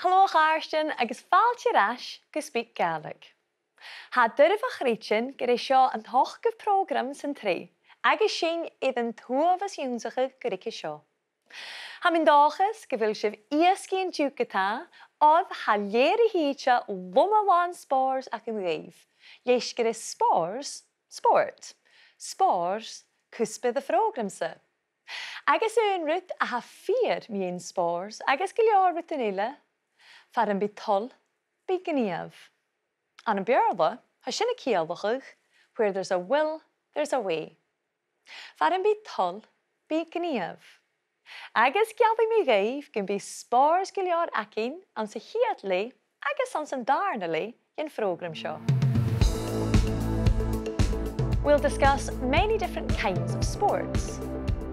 Hallo Garstin, agus fáilte ras go SpeakGaelic. Ha dyrf a chrítin gyda sio yn hoch gyf program sy'n tri, agus sin idd yn twaf as iwnsach gyda sio. Ha min dochus gyfil sif iasgi yn diwg gyda, oedd ha ler I hydja woma wan spòrs ac yn gweif. Ieis gyda spòrs, sport. Spòrs, cwsbydd y program sy. Agus yn rwyd a ha ffyr mi ein spòrs, agus gilior rwyd yn eile. Far yn byd tol, byd gyniaf. An yn björla, ha sin y cielwchig, where there's a will, there's a way. Far yn byd tol, byd gyniaf. Agus Gàidhlig mi gaif gyn byd spòrs gilior acin, an sy hiadli, agus an sy'n darnali yn program sio. We'll discuss many different kinds of sports.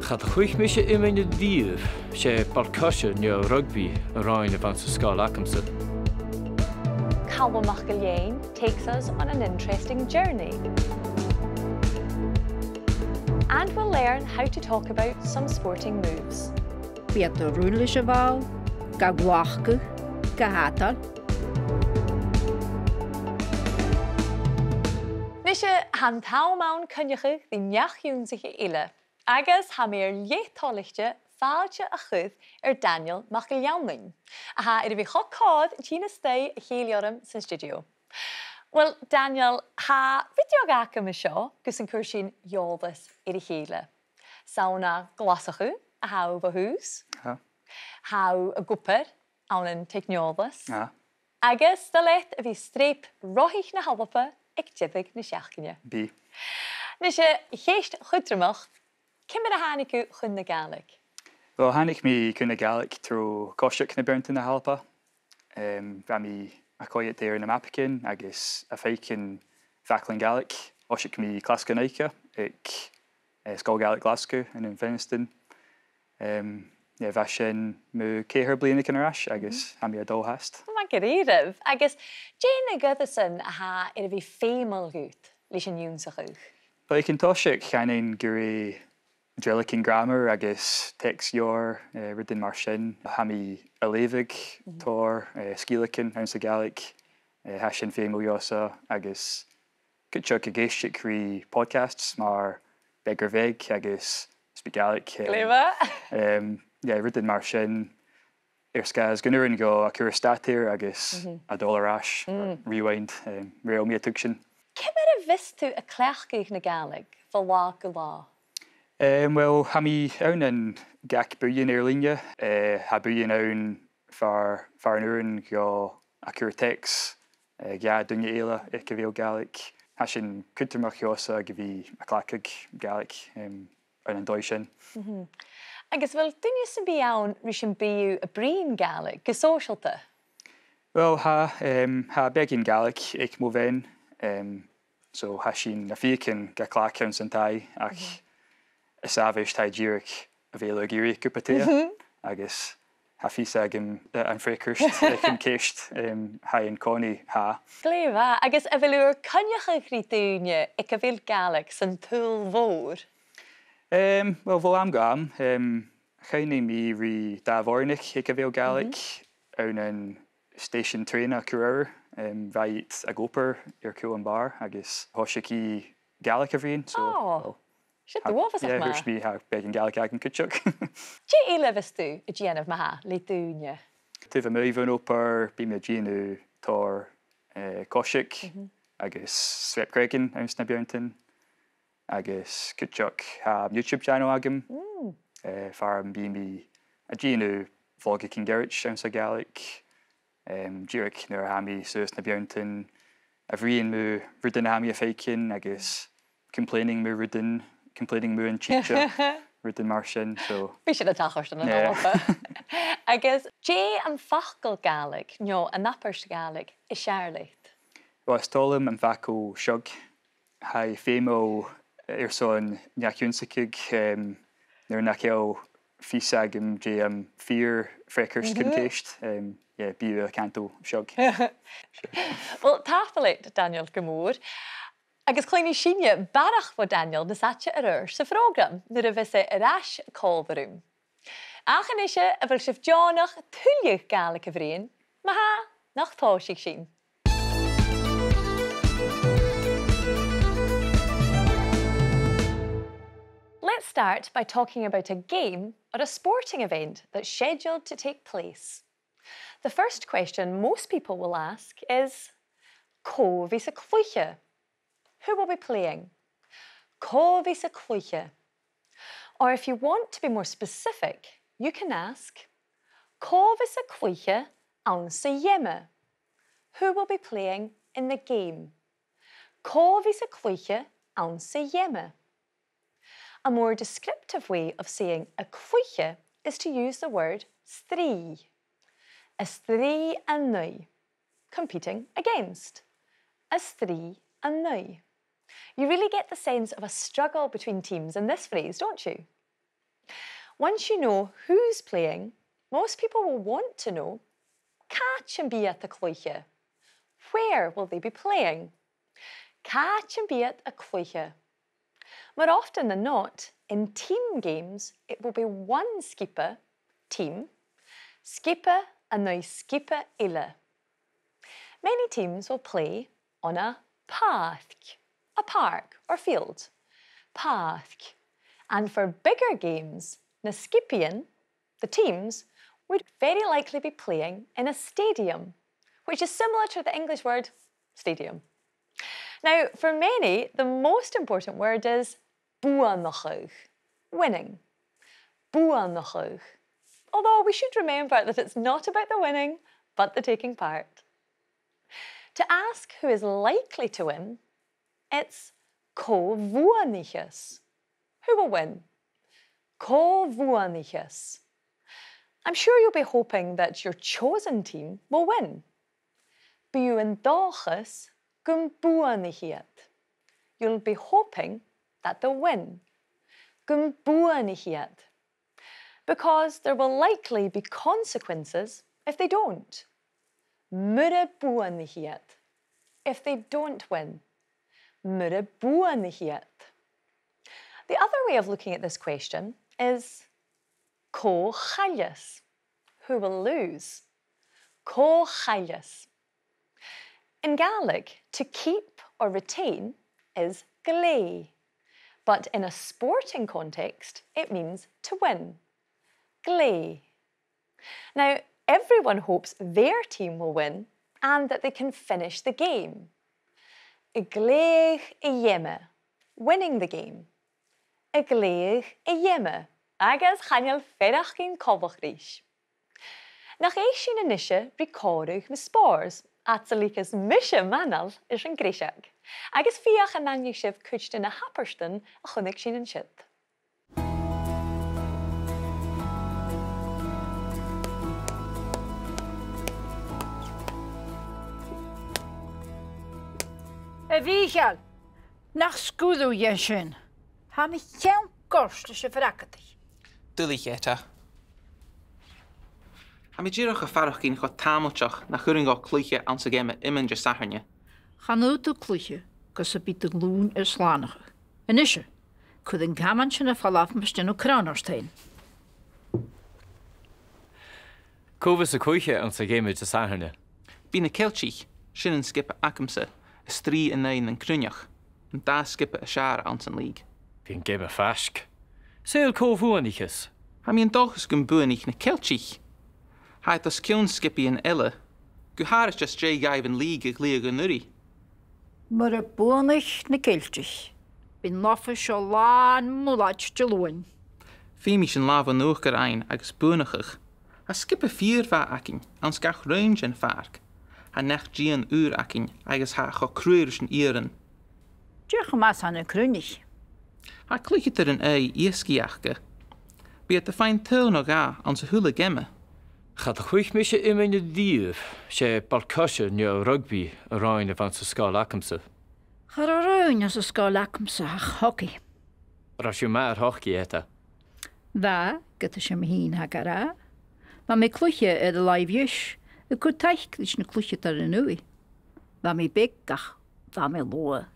Gaat chuig me se imine díomh sé barcusise neo rugby a raon a bhaint sa scáil acamsa. Calum MacIlleathain takes us on an interesting journey. And we'll learn how to talk about some sporting moves. Bíad do rúnla se bháil, ga ghuacha, ga tadhal. Nishe han tau maun cynnychig di niach yw'n sich ile. Agus ha me'r leithtoligte fáilte a chud Daniel MacLeannain. A ha fi chocod tína stay a chéliorm sy'n stiùidio. Well, Daniel, ha fideo gacam y sio gys yn cwrsin Uibhist I chéle. Sauna glasachu a haw fy hús. Haw a gwper awn yn teicniolus. Agus dalet fi streip rohich na halwapa eachdraidheil na seachcinne. Bí. Nishe geist chudrumach. Cymryd a hannig yw chun na Gaelic? Wel, hannig mi chun na Gaelic trwy cosiac na bernt na halpa. Fa mi a coiad there na mapicin, agus a feuchainn feuchainn Gaelic. Osiac mi Glasgow naica, ag Scol Gaelic Glasgow yn Feniston. Fa sin mw ceir blian yn arall, agus ha mi a dul hast. Mae'n gyririf. Agus, Jane Gydderson a ha fi ffeimol gwyt, leis yn yw'n sych ywch? Wel, ik yn tosiac chanin gyri Gaelic in grammar agus text your rydyn mar sin. Ha mi a leifig tor SpeakGaelic yn sa Gaelic. Ha sin ffeimol iosa agus gytsioc a geistic ri podcasts mar begar veg agus SpeakGaelic. Glefa? Rydyn mar sin. Scas gynnwyr yn go a curastatir agus a dolarash, rewind, reo mi a tug sin. Cymryd a fystw y clechgych na Gaelic, fel la gyla? Wel, ha mi awn yn gac bwyn i'r linia. Ha bwyn awn far yn go a curatex, ga tuilleadh I gyfeil Gaelic. Ha sin cwtymach iosa gyfi a clacag Gaelic awn yn doi sin. Agus fel dyn sy'n bi iawn rys yn byw y brin Gaelic, gysosialta? Wel, ha begin Gaelic eich mw fe'n. So ha sin a feuchainn ga clac awn sy'n tai, ac y safis tai gyric a feil o giri cwpatea. Agus ha fysag yn ffrecwrst eich yn ceist ha yn coni ha. Glefa, agus a fel yw'r cynnych ych rydwnia eich a fel Gaelic sy'n tŵl fawr? Wel, fel am gam, chain mi ri da fornig eich a fel Gaelic awn yn station train a cwrwyr. Right a goper cwl yn bar, agus hosiac I Gaelic a fri'n. Shit, the wolf is yeah, hwrs mi ha begin Gaelic ag yn cytsioc. Ti lefys tu y gienaf ma ha, le dwnia? Tyf am eifon oper, bim a gienu tor cosiac, agus swep gregin awn sna björntin, agus cytsioc ha YouTube channel agam. Far am bim I a gienu vlogig yn gerich awn sa Gaelic. Gyric nyr ha mi sys na björntin, a vri'n mw rydyn ha mi a feuchainn, agus complaining mw yn chicha, rydyn mar sin, so... Fi sy'n y tachos yn ôl. Agus, am fachgal Gaelic, nio, a napers Gaelic, I siarleit? Wel, stolum am facol siog, ha ffeimo son niaciwnsicig, nyr nacel fysag am fyr frecwrs cynceist, byw y canto siog. Wel, tafelit, Daniel Gymwr. Agus cleini sinia barach fo Daniel na satcha sy program, nyr y fysa yr as col fyrwm. Ach yn eisiau y fel sif Johnach tuilleadh Gaelic y fri'n, nach tá sig sin. Let's start by talking about a game or a sporting event that's scheduled to take place. The first question most people will ask is, có bhí sa chluiche? Who will be playing? Có bhí sa chluiche? Or if you want to be more specific, you can ask, có bhí sa chluiche an sa dhéime? Who will be playing in the game? Có bhí sa chluiche an sa dhéime? A more descriptive way of saying a chluiche is to use the word strí. A strí an nui, competing against. A strí an nui. You really get the sense of a struggle between teams in this phrase, don't you? Once you know who's playing, most people will want to know, cá an bíad a chluiche? Where will they be playing? Cá an bíad a chluiche? More often than not, in team games, it will be one skipa, team, skipa and now skipa ile. Many teams will play on a path, a park or field, path. And for bigger games, na skipian, the teams, would very likely be playing in a stadium, which is similar to the English word stadium. Now, for many, the most important word is buanachug, winning. Buanachug. Although we should remember that it's not about the winning, but the taking part. To ask who is likely to win, it's có bhuainichas. Who will win? Có bhuainichas. I'm sure you'll be hoping that your chosen team will win. Buan dachas gum buainichiad. You'll be hoping that they'll win. Gum buainichiad. Because there will likely be consequences if they don't. Mure buainichiad. If they don't win. Mure buainichiad. The other way of looking at this question is có chaillis. Who will lose? Có chaillis. In Gaelic, to keep or retain is glé. But in a sporting context, it means to win. Glé. Now, everyone hopes their team will win and that they can finish the game. I gléigh I dhéime, winning the game. I gléigh I dhéime, agus chainneal ferach cin cobbach rís. Nach é sin inise ricáirugh me spòrs, atzalíchas mishe manal is an gréiseach. Agus fiach an nangu sibh cuid na haperston a chunig sin an siad. Bhícheal, nach scúdú dhé sin. Tá mi ceann gost leis a bhreacadí. Dúlaigh éta. Ha mi ddíreach a farach cín chu támilteach na churing á clúiche an sa géime imen de saharne. Chanú tú clúiche gus a bit glún ar slánacha. Inise, chud an gaman sin a fallaf mestin ó cránarstein. Cóbhas a chuiche an sa géime de saharne. Bí na ceiltíich sin an skipa acamsa a strí in nain an crúneach an dá skipa a sear an san líg. Bhín géime feisc. Sail có bhuainichas. Ha mi an dochas gon buanig na ceiltíich. Haid as cion skipi an eile, go háris just dé gaibh an líg a glíag an nuri. Mar a buanach na ceiltich. Bhín lofa seo lán múlaid de luin. Fí sin láh an nuachar ein agus buanachach. Ha skipa fíorfa acin an scach raon sin farc. Ha nech dían úr acin agus ha cho cruiris an íran. Deach mas an a crúnich. Ha clúichetar an iasciachcha. Bí a fein tón ó gá an sa hula gemme. Chad a chuich mise imine díomh sé balcose neo rugby a raon a van sa scáil acamsa. Char a raon as a scáil acamsa ach hoci. Ra siú mar hoci éta. Dda, gyda sem hín hagara. Ma mi clúiche a laifhiis, y gwyd taich lys na clúiche tar yn wy. Ma mi begach, ma mi loa.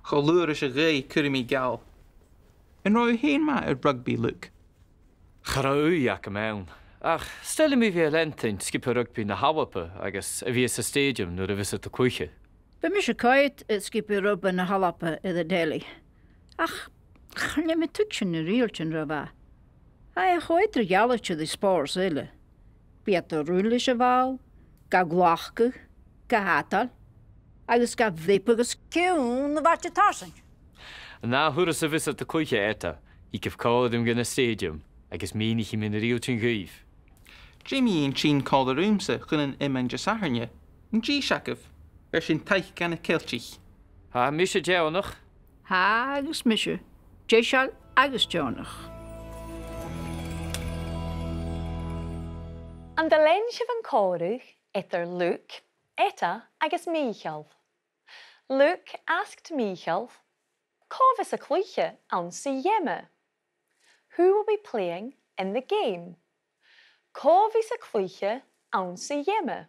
Cho luar is a rei curimi gal. En roi heen ma rugby look. Chra ui ac y mewn. Ach, stelle mi bhí lentain skipper rugby na hawapa agus a bhí sa stadium nuair a bhís a cuiche. Be mis a caiit skipi rub na halapa i the Delhi. Ach, channe me tuchen na rielchen rava. Hai a choitre jalletje de spòrs ille. Biet a rúlische val, ga glachke, ga hatal, agus ga vippegus kiún na vat je tarsen. Na thuair sa bhís a cuiche éta, I gibh cádim gan na stadium agus mínig min na rialtin gaomh. Jimmy yn sin call the roomsa chunan imen jasarne. Yn G shakaf. Sin taich gan y celtich. Ha, mis a deannach? Ha, agus misje. Jéisial agus Jonach. An de lensje van Corúch etter Luke, Etta agus Michael. Luke asked Michael, "Covis a cluiche an si yemme? Who will be playing in the game? Covis a cluiche an si yemme."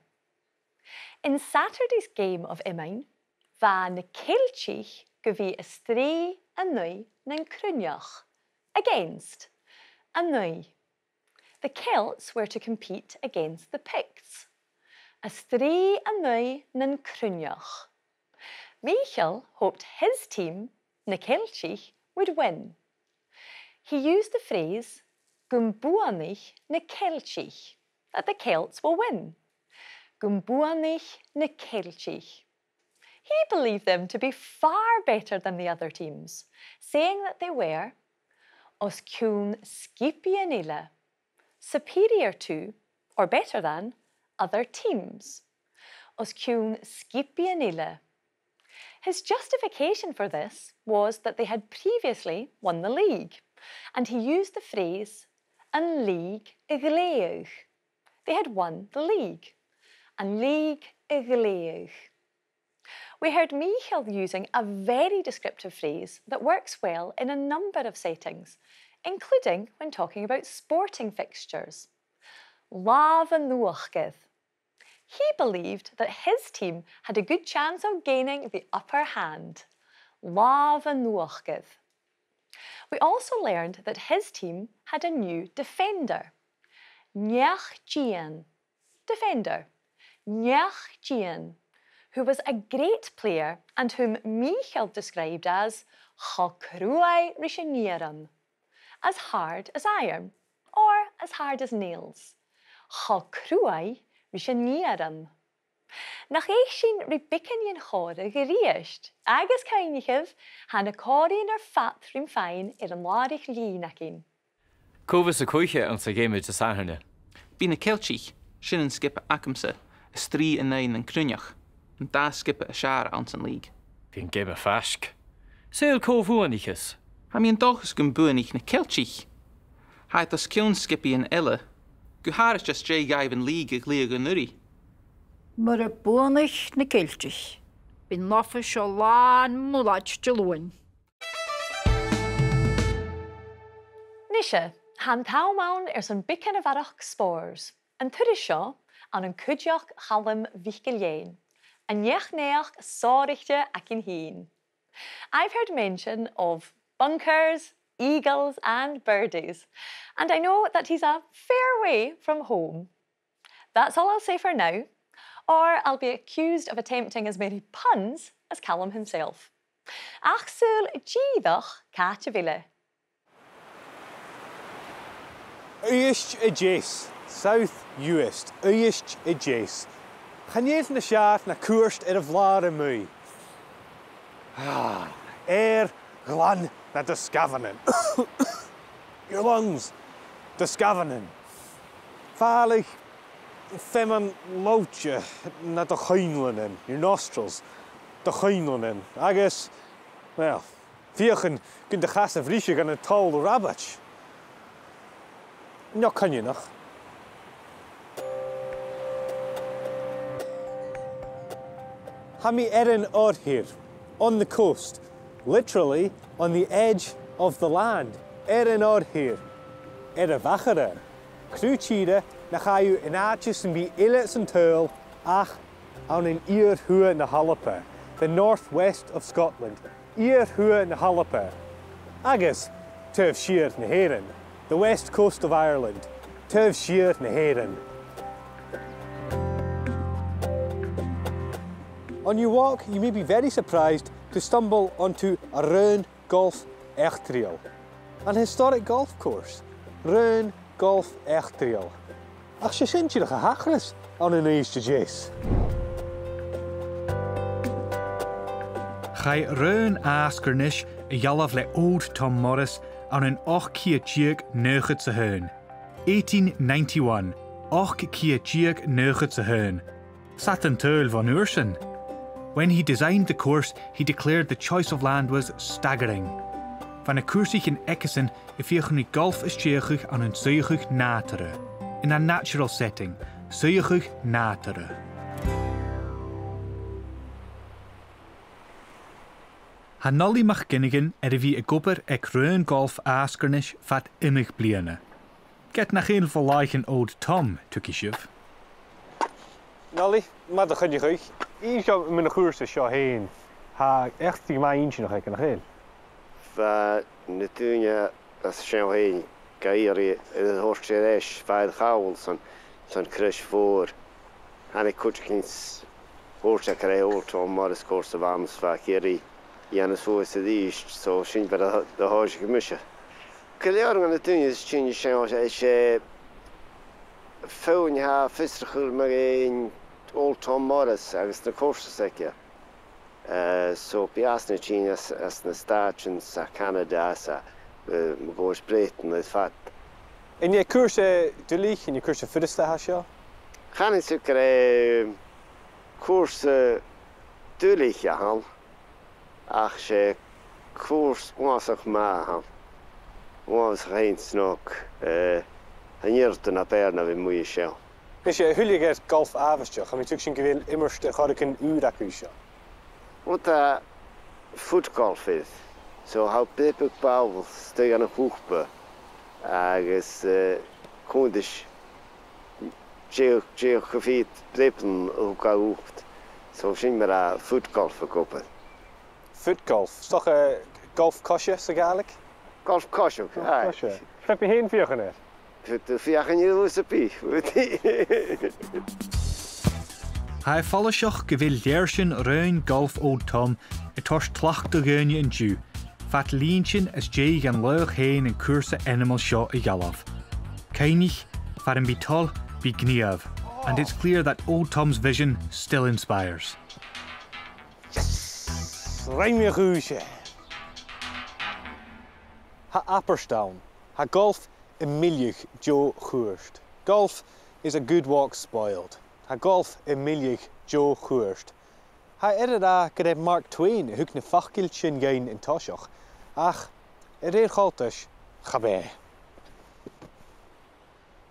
In Saturday's game of Imine, va na Kilchich govi a strí a nui nan Crunach against a nui. The Celts were to compete against the Picts. A strí a nui nan Crunach. Michael hoped his team, na Kilchich, would win. He used the phrase Gumbuanich na Kilchich, that the Celts will win. Gumbuanich na Kilchich. He believed them to be far better than the other teams, saying that they were os cún scipianile, superior to, or better than, other teams. Os cún scipianile. His justification for this was that they had previously won the league, and he used the phrase an league eachdraidheil. They had won the league. An league eachdraidheil. We heard Michael using a very descriptive phrase that works well in a number of settings, including when talking about sporting fixtures. Láva nuachgad. He believed that his team had a good chance of gaining the upper hand. Láva nuachgad. We also learned that his team had a new defender. Neach Gian. Defender. Neach Gian, who was a great player and whom Michael described as chacruai rishanieran, as hard as iron, or as hard as nails. Chacruai rishanieran. Nach éich sin ribicinian chóra geríist, agus cainichih hanna córín fat rím féin an lárich línacin. Cóvis a cuiche an sa géimiid a sáthne. Bí na celtich, sin an skippe acamsa, a strí a nain an Crunach, an da skippe a siar an san league. Bhín géime feisc. Sail cómhuanichas. Ha mi an dochas gun buanich na celtich. Haid as cion skippy an ille, go haris just jay gaib an league ag leag an nuri. Mar a buanich na Kilchich. Bín lofa seo lán múlaid de luin. Nisha, han taumaun son bican of arach spòrs, an tuiris seo an cúideach Calum MacIlleathain, an neach sáirichte ac in hín. I've heard mention of bunkers, eagles and birdies, and I know that he's a fair way from home. That's all I'll say for now, or I'll be accused of attempting as many puns as Calum himself. Ach súil díadach cáte bhile. Uibhist i Deas, South Uist, Uibhist i Deas. Chanéad na seaart na cuairt ar a bhláir mú. Glan na discavanan. Your lungs, discavanan. Fálich, feman loche na do chuinlanan. Your nostrils, do chuinlanan. Agus, well, feuchainn gun de chas a bhríise gan a tall rabbit. No can you noch? Hami erin out here, on the coast, literally on the edge of the land. Erin out here, a vachara. Cruchida na chayú in arches and be illets and turl, ach, on an ear hua na Hallapa, the northwest of Scotland. Ear hua na Hallapa. Agus, turf sheer na Heron. The west coast of Ireland, Tuibh siar na héireann. On your walk, you may be very surprised to stumble onto a raon golf eachdraidheil, an historic golf course. Raon golf eachdraidheil. Ach sé sin tíoch a hachras an an éiste Deas. Chai raon ascarnis a dhealamh le Old Tom Morris an an 8 sa hyn. 1891, 8 sa hyn. Sat an tuilleadh van Uirsin. When he designed the course, he declared the choice of land was staggering. Van a cursich in Ekkessen, if je golf is tjechuch an een zuichuch natere. In a natural setting, zuichuch natere. Hanolly MacGinnigan vi a gubber raon golf askernish vat immig bliene. Get nach heel verleichen Old Tom, tukishuf. Nolly, maar dat gaat je goed. Hier gaat mijn koersen zo heen. Ha echt die maar eentje nog even heel. Van natuurlijk als je heen Gaidhlig het hoort je reis bij de gaul zo'n crash voor. En ik kon eens hoort je krijgen Old Tom maar het koers van van Kiri. Janus voor South Uist, zo zien we de huis gemisje. Kaljaring natuurlijk is je zo feuchainn ha fistachul mar Old Tom Morris agus na cósta seice. So biasna tín as na Stáits a Canada sa Mhórs Britain is fat. En je koersen dulich en je koersen fudiste ha seo? Gaan is ook koers dulich han. Ach sé koers wasach ma han. Was geen snok. En hier na perna vi moeie seo. Is je hulliger golf avondje? Gaan we natuurlijk zien gewil immers ga ik een uur accuusje. Wat voetgolf is. Zo hou pepik bouwel steeg aan een hoekbe. Agus kondisch gefiet brepen ook al hoekt. Zo zien we daar voetgolf verkopen. Voetgolf? Is toch een golfkastje, zo Gaelic? Golfkastje, ja. Heb je heen via net? De feuchainn is op pie. Hij fallesioch gewil leersjen raon golf Old Tom, het was tlach de geunje in Jew. Vat lientjen as jay gan leug heen en koerse animal shot a jalaf. Keinig, var een bital, be gniev. And it's clear that Old Tom's vision still inspires. Yes! Rijm je goesje. Ha Apperstown. Ha golf een miljoch Joe Goerst. Golf is a good walk spoiled. Ha golf een miljoch Joe Goerst. Ha erda gred Mark Twain hoek ne fachgiltjen gein in Toshach. Ach, galtisch, gabé.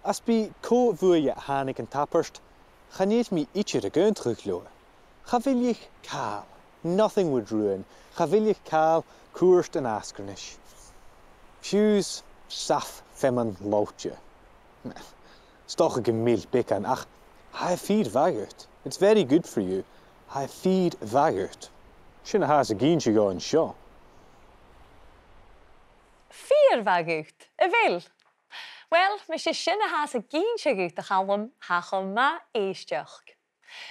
As bi ko vuje hanik en tapperst, ga niet mi ietsje de geun terugloen. Ga wil je kaal. Nothing would ruin. Ga wil je kaal, koerst en askernish. Fuse, saf, femman loutje. Stoch a gemil bikan. Ach, hij feed vagert. It's very good for you. Hij feed vagert. Shouldn't has a geintje go and show. Fear vagert, a vil. Well, mis je sinne has a geintje gut de Calum hachel ma eistjoch.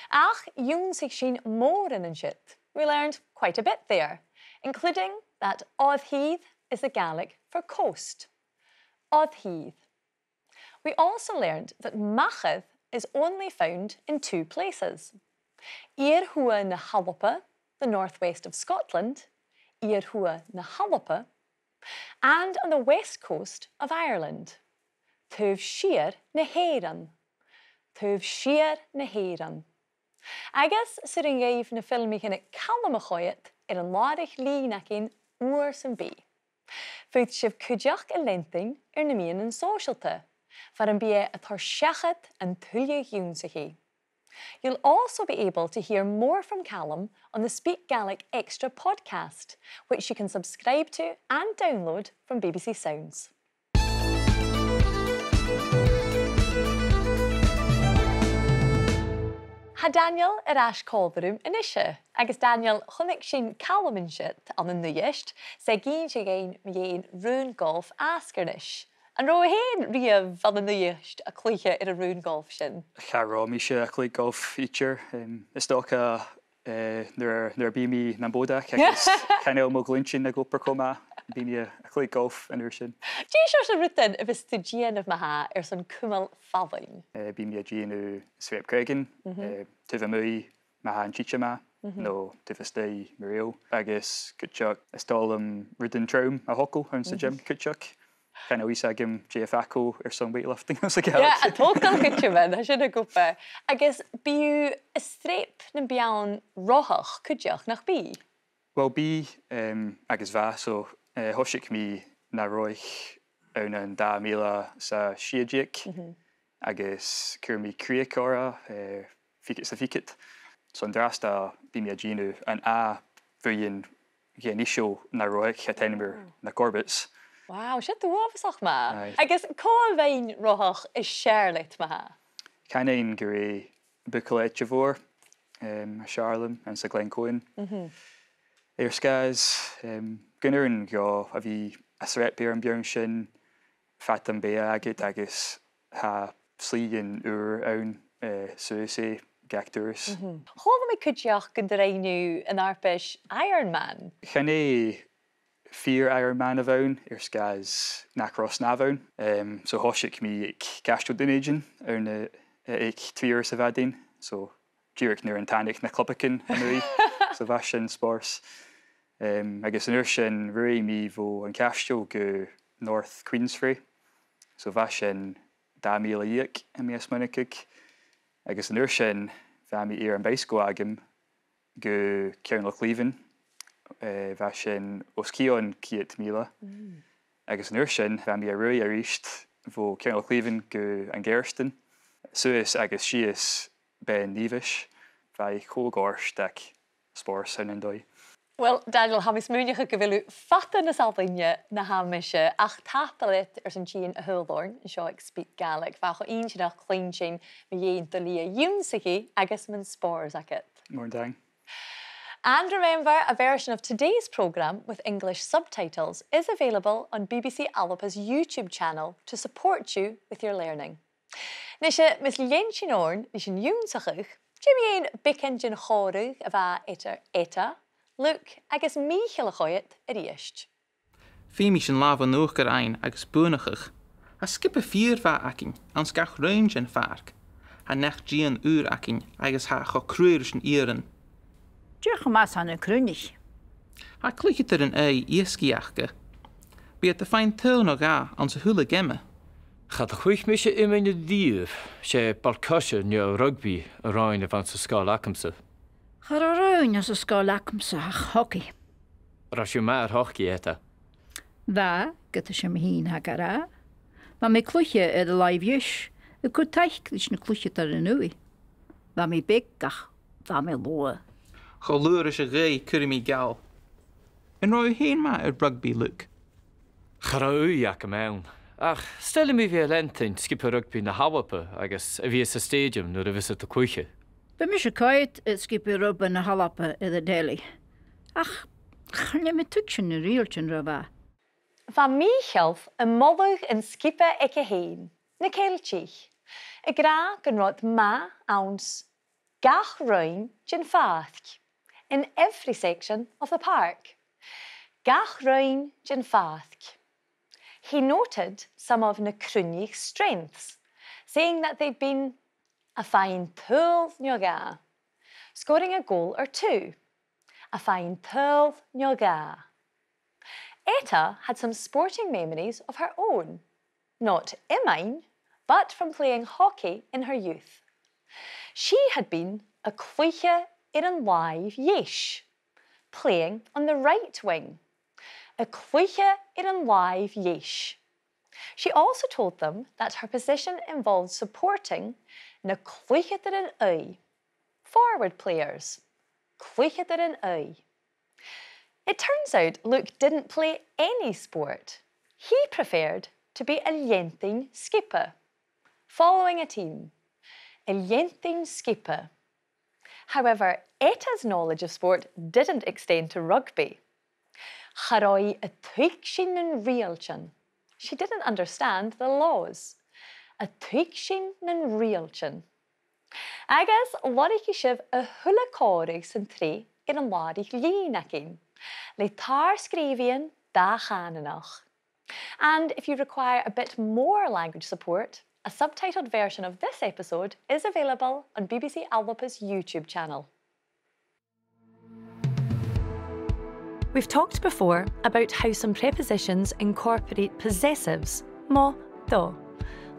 Ach, joen zich zien more in shit. We learned quite a bit there, including that Uibhist is the Gaelic for coast. Uibhist. We also learned that Maclean is only found in two places. Iarhua na Hallapa, the northwest of Scotland, Iarhua na Hallapa, and on the west coast of Ireland. Tuibh siar na héireann. Tuibh siar na héireann. Agus sy'n gaif na ffilmi hyn Calum MacIlleathain an lárich líneacin uair san bí. Fwydd sif cúideach lenting na mian an sóisialta, far an bia a tar seachad an tuilleadh únsaí. You'll also be able to hear more from Calum on the SpeakGaelic Extra podcast, which you can subscribe to and download from BBC Sounds. Ha Daniel as cóbharúm inise, agus Daniel chunig sin Calum in shit an an Uibhist, sé gín sé géin raon golf ascarnis, An ro hen riamh van an Uibhist a clúiche ar a rún golf sin. Chará mi se a clí golf feature. Is stocha nuair bí mi na bódach agus Calum MacLeannain a gopur comá bí mi a clí golf an uair sin. Dí seo a rutain a bheits tú díanamh maithe ar san cúmal fabhain. Bí mi a díanú SpeakGaelic, tuibh mui maithe an títe má, nó tuibh stay mario agus cúteach istálam bhruidhinn trom a hocail an sa gym cúteach. Kind of we say him JFACO or some weightlifting as a Gaelic. Yeah, a tógal go cheumannan, I should have go for. Agus bíú a strip na bean rothach cúteach nach bí? Well, bí agus bha, so hoisic mi na roich an an 10 míle sa stiùidio agus cur mi críoch ora ficit sa ficit. So an drasta bí mi a ginú an bhruidhinn níosio na roich a tenimir na corbets. Wow, sé dúhasach ma. Agus có bhain rothach is seirlit maithe? Cainain gur é bucaléit a bhór a Charlam an sa Glencoin. Scas gunnarin go a bhí a sreipir an bearn sin fat an bé agad agus ha slíon úr ann suasé gactúras. Chomh mé cúteach go réinú an arpis Ironman? Chané fear Ironman a bhain scas nachrás na bhain. So hoisic mi ag gastro dunéidean ar na ag tvíar sa bhadín. So dúireach nuair an tánic na clubacin an uí sa bha sin spòrs. Agus an uair sin ruí mi bhó an castro go North Queensferry. So bha sin 10 míle íoc a mi asmanaigh. Agus an uair sin bha mi ar an beisco agam go Calum MacLeannain. Bha sin os cíon 100 míle. Agus an uair sin bha mi a ruí a ríist bhó Calum MacLeannain go an Gairston. Suas agus sias ben níomhais bha cógáirsteach spòrs an an dói. Well, Daniel, ha mis múneach go bhfuilú fata na saldaine na hamise ach tapalit ar san tíon a thuúlórn in seo ag SpeakGaelic bha go on sin nach clean sin me dhéon do lí a dúnsaí agus man spòrs agad. Mór dang. And remember, a version of today's programme with English subtitles is available on BBC Alba's YouTube channel to support you with your learning. Nisha mis liensin orn, nishin yúnsachach, Jimmy ein biken jin chorug a va eta, Luke agus míchalachoit a riist. Fí mi sin lábh an nuachtar ein agus buanachach, a skippe 4 bha acin, ans gach raon sin farc, a nech dían úr acin agus ha cho cruúir sin íran. Dúch mas an crúnich. Ha clúchit ar an iasciachcha. Bí a fein til no ga an sa hula gemme. Chad a chuich mi se imine díomh sé balcose neo rugby a raon a van sa scáil acamsa. Char a raon as a scáil acamsa ach hoci. Ra siú mar hoci eta. Dha, gyda sem hín ha gara. Ma me clúche ar a laibhiis, y cwr taich lys na clúche ar yn wy. Dha me begach, dha me loa. Cho luair is a ré cur mi gal. Yn roi hén ma ar rugby Luke. Char a ui ac am mewn. Ach, stelle mi fi a lentin skip a rugby na hawapa agus a fi sa stadium nur a visit a cwche. Be mis a coit it skip a rub na halapa i the Gàidhlig. Ach, channe me tuichen na rielchen rava. Van míchelf een moddig en skippe ikke heen, na keeltjich. Ik gra gan rot ma ounce gach ruin gin fathk in every section of the park. Gach ruin gin fathk. He noted some of Macrunich's strengths, saying that they'd been a fine tuilleadh nioga, scoring a goal or 2, a fine tuilleadh nioga. Etta had some sporting memories of her own, not imine, but from playing hockey in her youth. She had been a clúiche ar an live yesh, playing on the right wing. A clúiche ar an live yesh. She also told them that her position involved supporting na clúiche ar an ui, forward players, clúiche ar an ui. It turns out Luke didn't play any sport. He preferred to be a learngaelic skipper, following a team. A learngaelic skipper. However, Etta's knowledge of sport didn't extend to rugby. Charói a tuig sin an rialchan, She didn't understand the laws. A tuicheinn nan rialchin. Agus lorich sib a hula córig san trí in an lorich línakin. Le tar scrivian da chananach. And if you require a bit more language support, a subtitled version of this episode is available on BBC Albapa's YouTube channel. We've talked before about how some prepositions incorporate possessives, mo, do,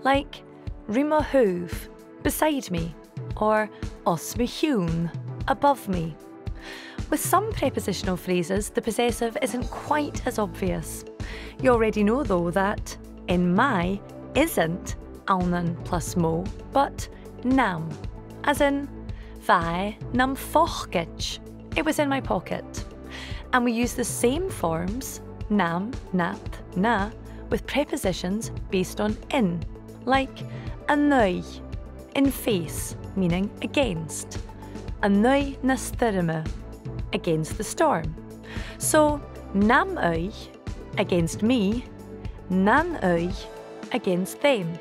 like rima húv, beside me, or os me hiún, above me. With some prepositional phrases, the possessive isn't quite as obvious. You already know, though, that in my isn't alnan plus mo, but nam, as in vai nam fochgich, it was in my pocket. And we use the same forms, nam, nat, na, with prepositions based on in, like anui, in face, meaning against, anui na styrime, against the storm. So nam ui, against me, nan ui, against them.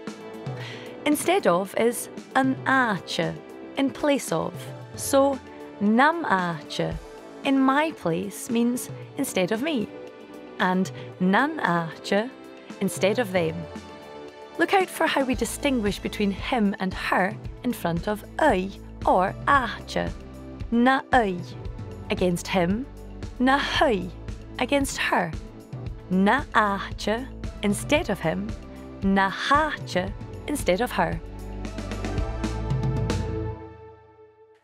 Instead of is an ache, in place of. So nam ache, in my place, means instead of me, and nan ache, instead of them. Look out for how we distinguish between him and her in front of ui or ache. Na ui, against him, na hui, against her. Na ache, instead of him, na hache, instead of her.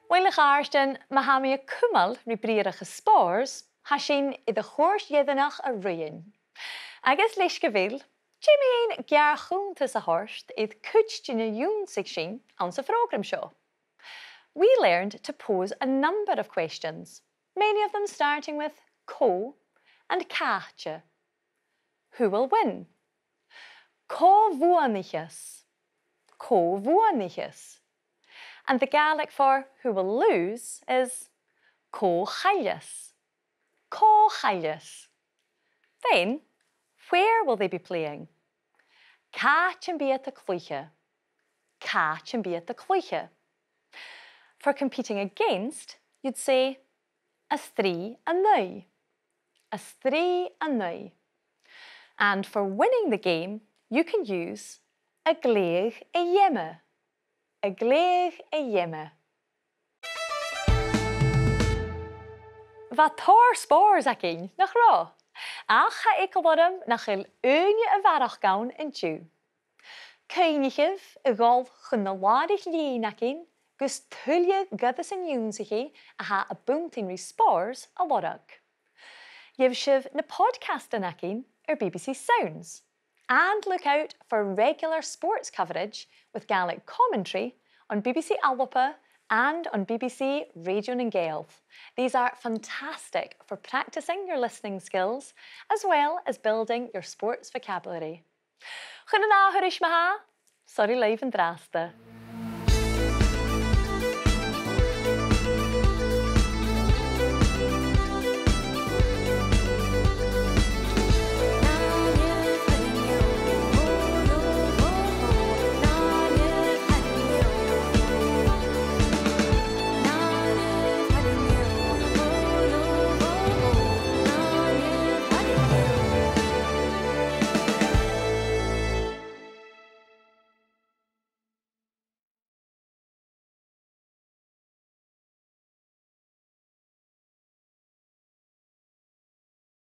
Weil gaarsten ma ha me kummel nu brierige spòrs, ha sin I de chórs jeddenach a raon. Agus leis gevel, Jimmy gear groente sa horst it kutstjene joen sig sin on sa program show. We learned to pose a number of questions, many of them starting with ko and kaartje. Who will win? Ko vuaniches. Ko vuaniches. And the Gaelic for who will lose is ko chailles. Ko chailles. Then, where will they be playing? Catch and be at the cloiche. Catch and be at the cloiche. For competing against, you'd say a strí a nui. A strí a nui. And for winning the game, you can use a gléigh a yemme. A gléigh a yemme. Wat tar spòrs akin nach ra. Ach ha ik alwarum nach il unje a varach gaun in tju. Kuinigiv a gal genawadig lien akin, gus tuilleadh gudas in júnsachi a ha a boomtin ri spòrs a warag. Yev shiv na podcastin akin BBC Sounds. And look out for regular sports coverage with Gaelic commentary on BBC Alwapa and on BBC Raon and Gaelth. These are fantastic for practicing your listening skills as well as building your sports vocabulary. Sorry live and draste.